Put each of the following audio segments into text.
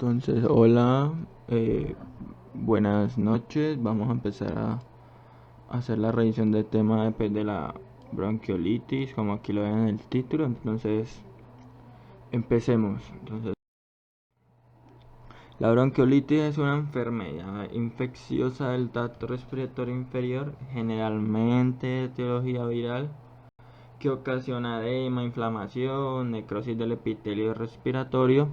Entonces, hola, buenas noches. Vamos a empezar a hacer la revisión del tema de la bronquiolitis, como aquí lo ven en el título. Entonces, empecemos. La bronquiolitis es una enfermedad infecciosa del tracto respiratorio inferior, generalmente de etiología viral, que ocasiona edema, inflamación, necrosis del epitelio respiratorio,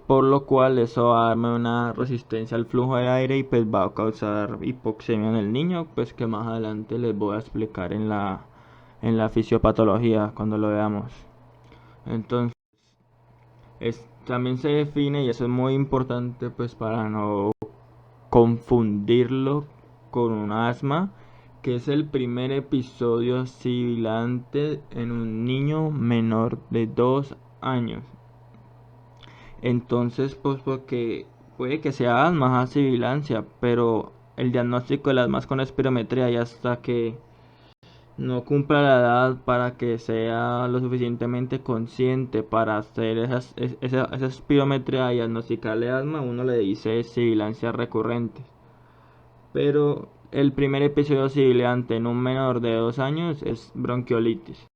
por lo cual eso va a darme una resistencia al flujo de aire y pues va a causar hipoxemia en el niño, pues que más adelante les voy a explicar en la fisiopatología cuando lo veamos. Entonces, también se define, y eso es muy importante pues para no confundirlo con un asma, que es el primer episodio sibilante en un niño menor de 2 años. Entonces, pues porque puede que sea asma, sibilancia, pero el diagnóstico del asma es con espirometría y hasta que no cumpla la edad para que sea lo suficientemente consciente para hacer esa espirometría y diagnosticarle asma, uno le dice sibilancia recurrente. Pero el primer episodio sibilante en un menor de 2 años es bronquiolitis.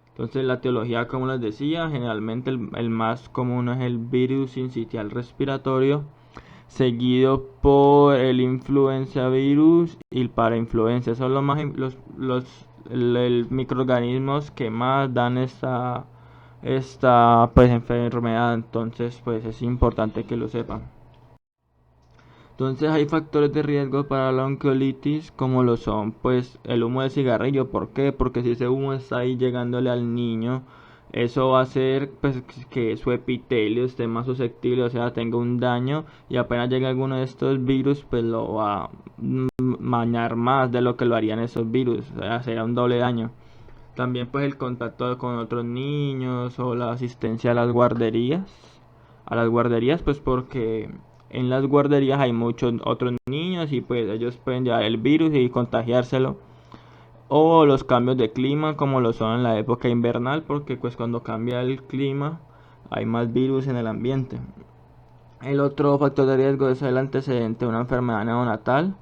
Entonces la etiología, como les decía, generalmente el más común es el virus sincitial respiratorio, seguido por el influenza virus y el parainfluenza. Son los más el microorganismos que más dan esta pues enfermedad. Entonces pues es importante que lo sepan. Entonces hay factores de riesgo para la bronquiolitis como lo son pues el humo de cigarrillo. ¿Por qué? Porque si ese humo está ahí llegándole al niño, eso va a hacer pues que su epitelio esté más susceptible, o sea, tenga un daño, y apenas llegue alguno de estos virus pues lo va a mañar más de lo que lo harían esos virus, o sea, será un doble daño. También pues el contacto con otros niños o la asistencia a las guarderías pues porque en las guarderías hay muchos otros niños y pues ellos pueden llevar el virus y contagiárselo. O los cambios de clima como lo son en la época invernal, porque pues cuando cambia el clima hay más virus en el ambiente. El otro factor de riesgo es el antecedente de una enfermedad neonatal,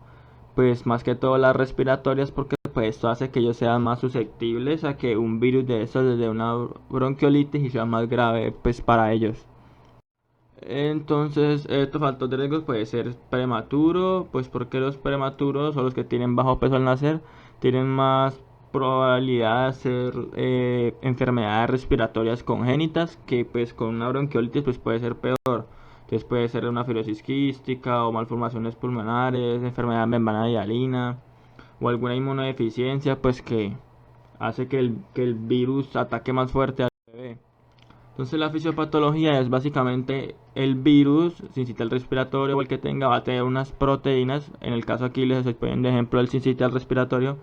pues más que todo las respiratorias, porque pues esto hace que ellos sean más susceptibles a que un virus de eso desde una bronquiolitis y sea más grave pues para ellos. Entonces, estos factores de riesgo puede ser prematuro, pues porque los prematuros o los que tienen bajo peso al nacer tienen más probabilidad de hacer enfermedades respiratorias congénitas, que pues con una bronquiolitis pues puede ser peor. Entonces puede ser una fibrosis quística o malformaciones pulmonares, enfermedad de membrana hialina o alguna inmunodeficiencia pues que hace que el virus ataque más fuerte al bebé. Entonces la fisiopatología es básicamente el virus sincitial respiratorio o el que tenga va a tener unas proteínas. En el caso aquí les estoy poniendo ejemplo del sincitial respiratorio.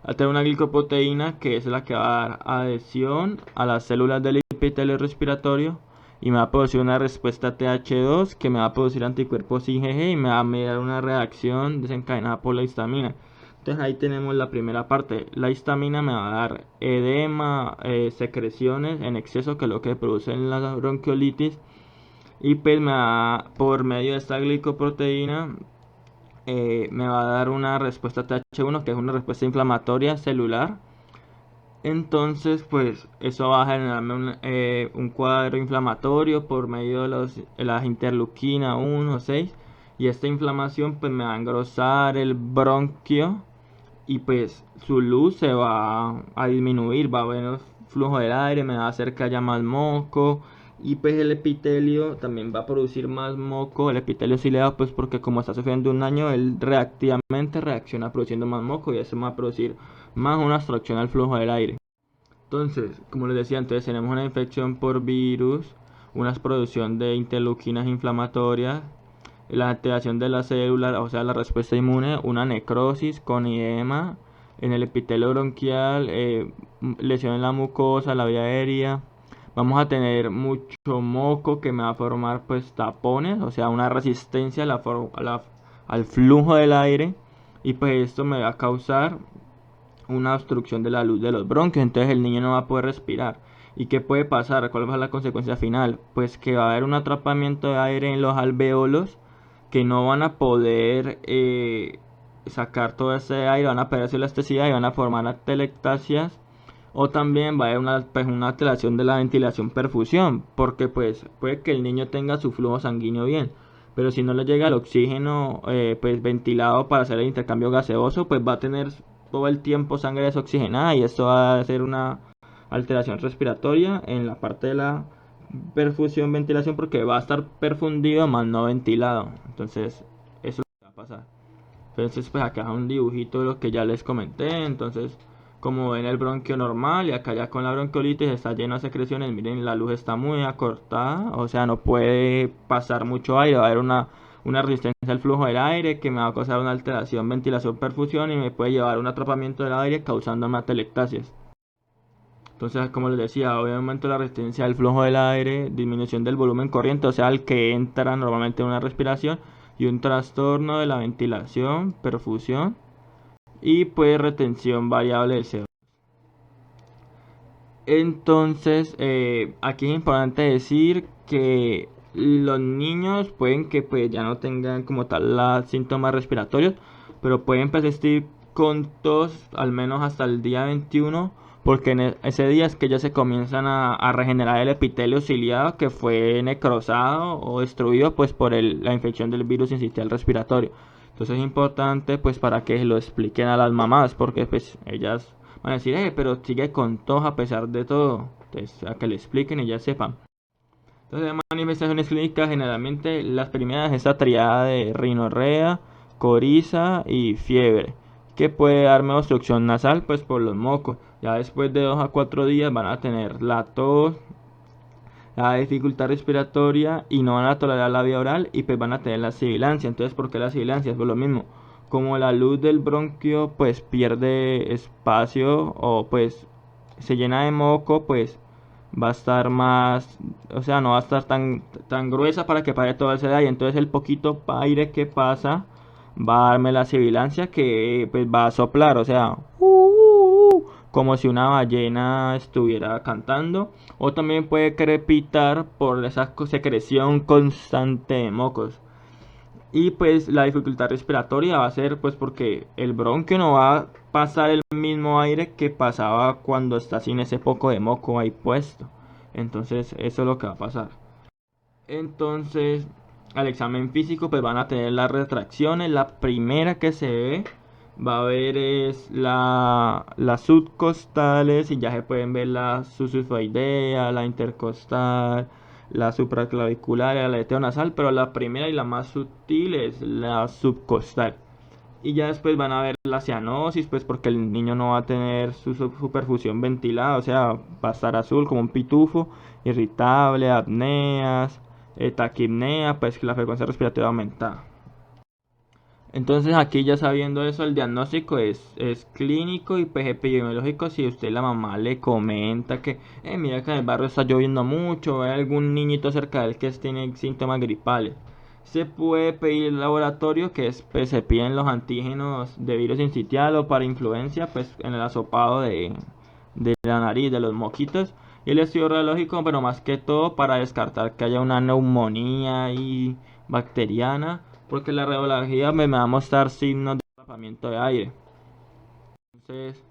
Va a tener una glicoproteína que es la que va a dar adhesión a las células del epitelio respiratorio y me va a producir una respuesta TH2 que me va a producir anticuerpos IgG y me va a mediar una reacción desencadenada por la histamina. Entonces ahí tenemos la primera parte. La histamina me va a dar edema, secreciones en exceso, que es lo que produce en la bronquiolitis. Y pues por medio de esta glicoproteína me va a dar una respuesta TH1, que es una respuesta inflamatoria celular. Entonces pues eso va a generarme un cuadro inflamatorio por medio de las interleuquina 1 o 6. Y esta inflamación pues me va a engrosar el bronquio y pues su luz se va a disminuir, va a haber flujo del aire, me va a hacer que haya más moco, y pues el epitelio también va a producir más moco, el epitelio ciliado, pues porque como está sufriendo un daño, él reactivamente reacciona produciendo más moco y eso va a producir más una obstrucción al flujo del aire. Entonces, como les decía antes, tenemos una infección por virus, una producción de interleuquinas inflamatorias, la activación de la célula, o sea, la respuesta inmune, una necrosis con edema en el epitelio bronquial, lesión en la mucosa, la vía aérea. Vamos a tener mucho moco que me va a formar pues tapones, o sea, una resistencia al flujo del aire, y pues esto me va a causar una obstrucción de la luz de los bronquios, entonces el niño no va a poder respirar. ¿Y qué puede pasar? ¿Cuál va a ser la consecuencia final? Pues que va a haber un atrapamiento de aire en los alvéolos que no van a poder sacar todo ese aire, van a perder su elasticidad y van a formar atelectasias. O también va a haber una alteración de la ventilación perfusión, porque pues puede que el niño tenga su flujo sanguíneo bien, pero si no le llega el oxígeno pues ventilado para hacer el intercambio gaseoso, pues va a tener todo el tiempo sangre desoxigenada y esto va a hacer una alteración respiratoria en la parte de la perfusión ventilación porque va a estar perfundido más no ventilado. Entonces eso es lo que va a pasar. Entonces pues acá un dibujito de lo que ya les comenté. Entonces como ven el bronquio normal y acá ya con la bronquiolitis está lleno de secreciones. Miren, la luz está muy acortada, o sea no puede pasar mucho aire, va a haber una resistencia al flujo del aire que me va a causar una alteración ventilación perfusión y me puede llevar a un atrapamiento del aire causando atelectasias. Entonces, como les decía, obviamente la resistencia al flujo del aire, disminución del volumen corriente, o sea, el que entra normalmente en una respiración, y un trastorno de la ventilación, perfusión y pues retención variable del CO2. Entonces, aquí es importante decir que los niños pueden que pues ya no tengan como tal los síntomas respiratorios, pero pueden persistir con tos al menos hasta el día 21, porque en ese día es que ya se comienzan a regenerar el epitelio ciliado que fue necrosado o destruido pues por la infección del virus sincitial respiratorio. Entonces es importante pues para que lo expliquen a las mamás, porque pues ellas van a decir, pero sigue con tos a pesar de todo. Entonces, a que le expliquen y ya sepan. Entonces, de manifestaciones clínicas, generalmente las primeras es esta triada de rinorrea, coriza y fiebre, que puede darme obstrucción nasal, pues por los mocos. Ya después de 2 a 4 días van a tener la tos, la dificultad respiratoria y no van a tolerar la vía oral y pues van a tener la sibilancia. Entonces, ¿por qué la sibilancia? Es por lo mismo. Como la luz del bronquio pues pierde espacio o pues se llena de moco, pues va a estar más, o sea, no va a estar tan gruesa para que pare todo ese aire. Entonces el poquito aire que pasa va a darme la sibilancia que pues va a soplar, o sea, como si una ballena estuviera cantando. O también puede crepitar por esa secreción constante de mocos. Y pues la dificultad respiratoria va a ser pues porque el bronquio no va a pasar el mismo aire que pasaba cuando está sin ese poco de moco ahí puesto. Entonces eso es lo que va a pasar. Entonces al examen físico pues van a tener las retracciones. La primera que se ve va a ver es las subcostales y ya se pueden ver la susifoidea, la intercostal, la supraclavicular y la aleteo nasal, pero la primera y la más sutil es la subcostal. Y ya después van a ver la cianosis, pues porque el niño no va a tener su perfusión ventilada, o sea, va a estar azul como un pitufo, irritable, apneas, taquipnea, pues que la frecuencia respiratoria aumentada. Entonces aquí ya sabiendo eso, el diagnóstico es clínico y pues epidemiológico. Si usted la mamá le comenta que mira que en el barrio está lloviendo mucho, hay algún niñito cerca de él que tiene síntomas gripales, se puede pedir el laboratorio que es, pues, se piden los antígenos de virus sincitial o para influencia pues en el asopado de la nariz, de los moquitos, y el estudio radiológico, pero más que todo para descartar que haya una neumonía y bacteriana, porque la radiología me va a mostrar signos de atrapamiento de aire. Entonces,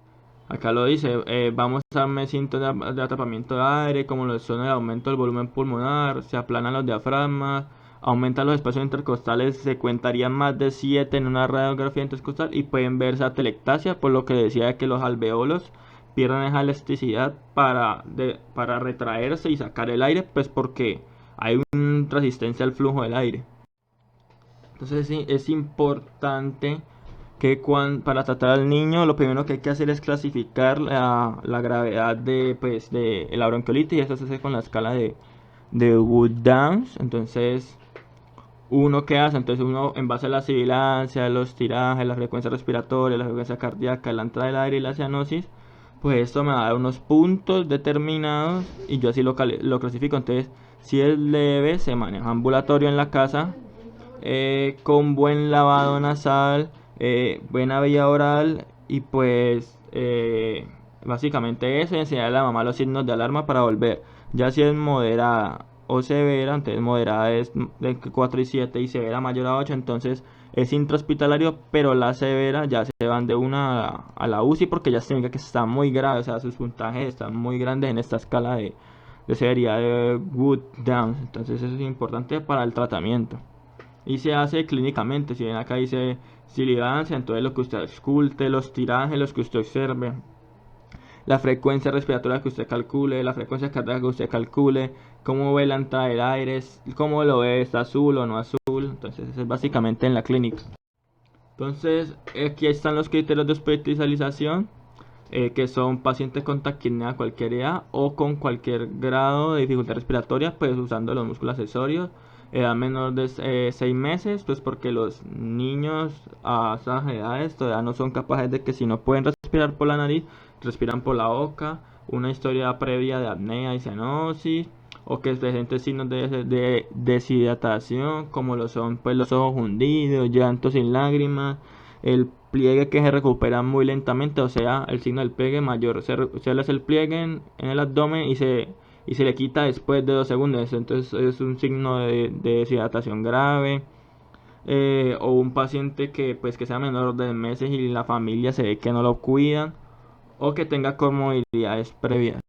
acá lo dice, va a mostrarme síntomas de atrapamiento de aire, como lo son el aumento del volumen pulmonar, se aplanan los diafragmas, aumentan los espacios intercostales, se cuentarían más de 7 en una radiografía intercostal y pueden verse atelectasia, por lo que decía que los alveolos pierden esa elasticidad para retraerse y sacar el aire, pues porque hay una resistencia al flujo del aire. Entonces sí, es importante que para tratar al niño lo primero que hay que hacer es clasificar la gravedad de la bronquiolitis, y eso se hace con la escala de Wood-Downs. Entonces uno que hace, entonces uno en base a la sibilancia, los tirajes, la frecuencia respiratoria, la frecuencia cardíaca, la entrada del aire y la cianosis, pues esto me va a dar unos puntos determinados y yo así lo clasifico. Entonces si es leve se maneja ambulatorio en la casa, con buen lavado nasal, buena vía oral y pues Básicamente eso, y enseñar a la mamá los signos de alarma para volver. Ya si es moderada o severa, entonces moderada es de 4 y 7 y severa mayor a 8, entonces es intrahospitalario, pero la severa ya se van de una a la UCI porque ya se indica que está muy grave, o sea, sus puntajes están muy grandes en esta escala de severidad de Wood Downs, entonces eso es importante para el tratamiento. Y se hace clínicamente, si ven acá dice sibilancia, entonces lo que usted esculte, los tirajes, los que usted observe, la frecuencia respiratoria que usted calcule, la frecuencia cardíaca que usted calcule, cómo ve la entrada del aire, cómo lo ve, está azul o no azul. Entonces, eso es básicamente en la clínica. Entonces, aquí están los criterios de hospitalización, que son pacientes con taquipnea de cualquier edad o con cualquier grado de dificultad respiratoria, pues usando los músculos accesorios, edad menor de 6 meses, pues porque los niños a esas edades todavía no son capaces de que si no pueden respirar por la nariz, respiran por la boca, una historia previa de apnea y cianosis, o que presenten signos de deshidratación, como lo son pues los ojos hundidos, llantos sin lágrimas, el pliegue que se recupera muy lentamente, o sea, el signo del pliegue mayor, se le hace el pliegue en el abdomen y se le quita después de 2 segundos, entonces es un signo de deshidratación grave. O un paciente que pues que sea menor de meses y la familia se ve que no lo cuidan, o que tenga comorbilidades previas.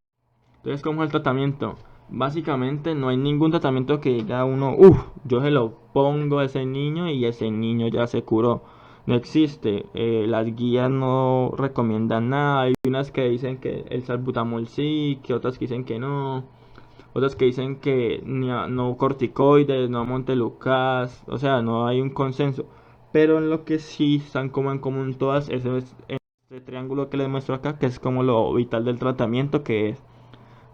Entonces, ¿cómo es el tratamiento? Básicamente no hay ningún tratamiento que diga uno, yo se lo pongo a ese niño y ese niño ya se curó. No existe. Las guías no recomiendan nada. Hay unas que dicen que el salbutamol sí, que otras que dicen que no. Otras que dicen que no corticoides, no montelukast. O sea, no hay un consenso. Pero en lo que sí están como en común todas, ese es este triángulo que les muestro acá, que es como lo vital del tratamiento, que es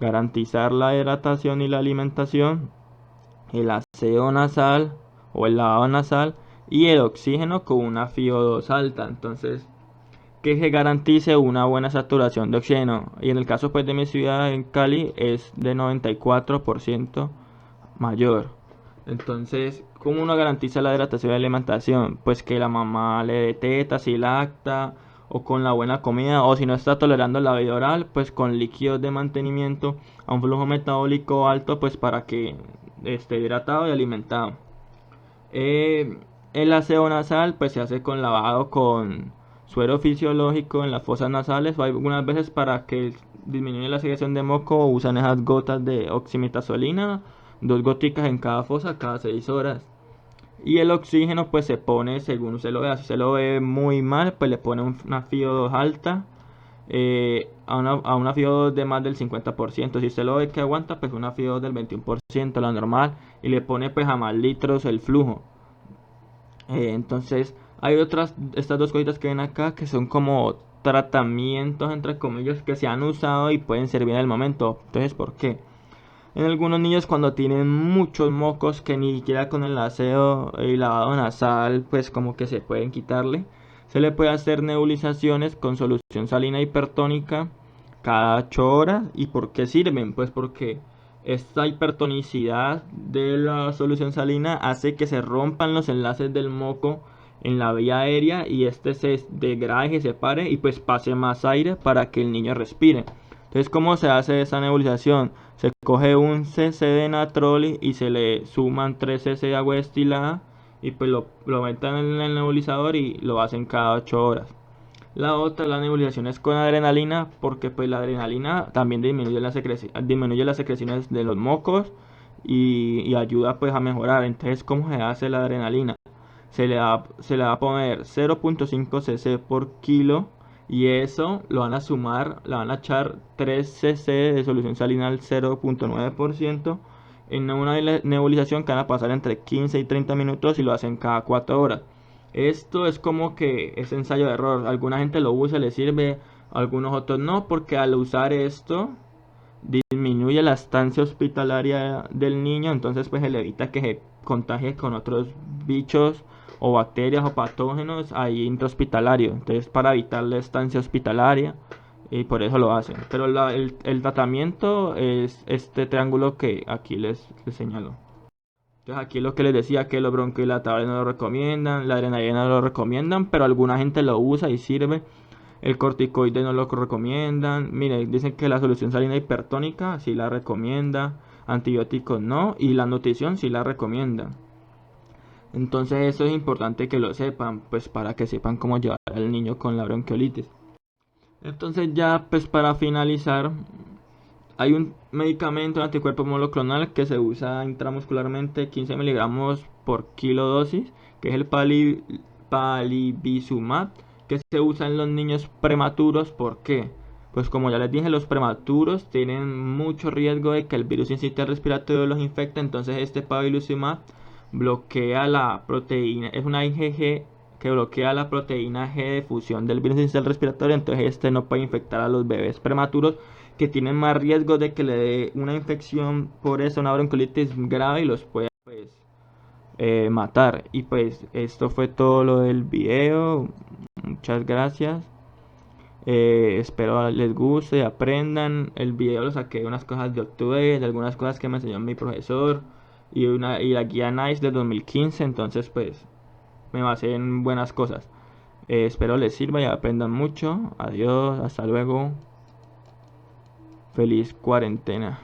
garantizar la hidratación y la alimentación, el aseo nasal o el lavado nasal y el oxígeno con una FiO2 alta. Entonces, que se garantice una buena saturación de oxígeno. Y en el caso pues de mi ciudad en Cali es de 94% mayor. Entonces, ¿cómo uno garantiza la hidratación y la alimentación? Pues que la mamá le dé teta si lacta, o con la buena comida, o si no está tolerando la vida oral, pues con líquidos de mantenimiento a un flujo metabólico alto, pues para que esté hidratado y alimentado. Eh, el aseo nasal pues se hace con lavado con suero fisiológico en las fosas nasales, o algunas veces para que disminuya la secreción de moco usan esas gotas de oximetazolina, 2 goticas en cada fosa cada 6 horas. Y el oxígeno pues se pone según usted lo vea. Si se lo ve muy mal, pues le pone una FiO2 alta, a una FiO2 de más del 50%. Si usted lo ve que aguanta, pues una FiO2 del 21%, la normal. Y le pone pues a más litros el flujo. Entonces hay estas 2 cositas que ven acá que son como tratamientos entre comillas que se han usado y pueden servir en el momento. Entonces, ¿por qué? En algunos niños cuando tienen muchos mocos que ni siquiera con el aseo y lavado nasal pues como que se pueden quitarle, se le puede hacer nebulizaciones con solución salina hipertónica cada 8 horas. ¿Y por qué sirven? Pues porque esta hipertonicidad de la solución salina hace que se rompan los enlaces del moco en la vía aérea y este se degrade, se separe y pues pase más aire para que el niño respire. Entonces, ¿cómo se hace esa nebulización? Se coge un cc de natrol y se le suman 3 cc de agua destilada y pues lo meten en el nebulizador y lo hacen cada 8 horas. La otra, la nebulización es con adrenalina, porque pues la adrenalina también disminuye las secreciones de los mocos y ayuda pues a mejorar. Entonces, ¿cómo se hace la adrenalina? Se le va a poner 0.5 cc por kilo y eso lo van a sumar, le van a echar 3 cc de solución salina al 0.9% en una nebulización que van a pasar entre 15 y 30 minutos y lo hacen cada 4 horas. Esto es como que es ensayo de error. Alguna gente lo usa, le sirve, algunos otros no, porque al usar esto disminuye la estancia hospitalaria del niño, entonces pues se le evita que se contagie con otros bichos o bacterias o patógenos ahí intrahospitalario. Entonces para evitar la estancia hospitalaria y por eso lo hacen. Pero el tratamiento es este triángulo que aquí les señalo. Entonces aquí lo que les decía, que los bronquidilatadores no lo recomiendan, la adrenalina no lo recomiendan, pero alguna gente lo usa y sirve. El corticoide no lo recomiendan. Mire, dicen que la solución salina hipertónica sí la recomienda. Antibióticos no. Y la nutrición sí la recomienda. Entonces eso es importante que lo sepan, pues para que sepan cómo llevar al niño con la bronquiolitis. Entonces ya pues para finalizar, hay un medicamento, un anticuerpo monoclonal que se usa intramuscularmente 15 miligramos por kilo dosis, que es el palivizumab, que se usa en los niños prematuros. ¿Por qué? Pues como ya les dije, los prematuros tienen mucho riesgo de que el virus incite respiratorio los infecte. Entonces este palivizumab bloquea la proteína, es una IgG que bloquea la proteína G de fusión del virus incitial respiratorio. Entonces este no puede infectar a los bebés prematuros, que tienen más riesgo de que le dé una infección por eso, una bronquiolitis grave, y los pueda pues matar. Y pues esto fue todo lo del video. Muchas gracias. Espero les guste, aprendan. El video lo saqué de unas cosas de octubre, de algunas cosas que me enseñó mi profesor, y la guía NICE de 2015. Entonces pues me basé en buenas cosas. Espero les sirva y aprendan mucho. Adiós, hasta luego. Feliz cuarentena.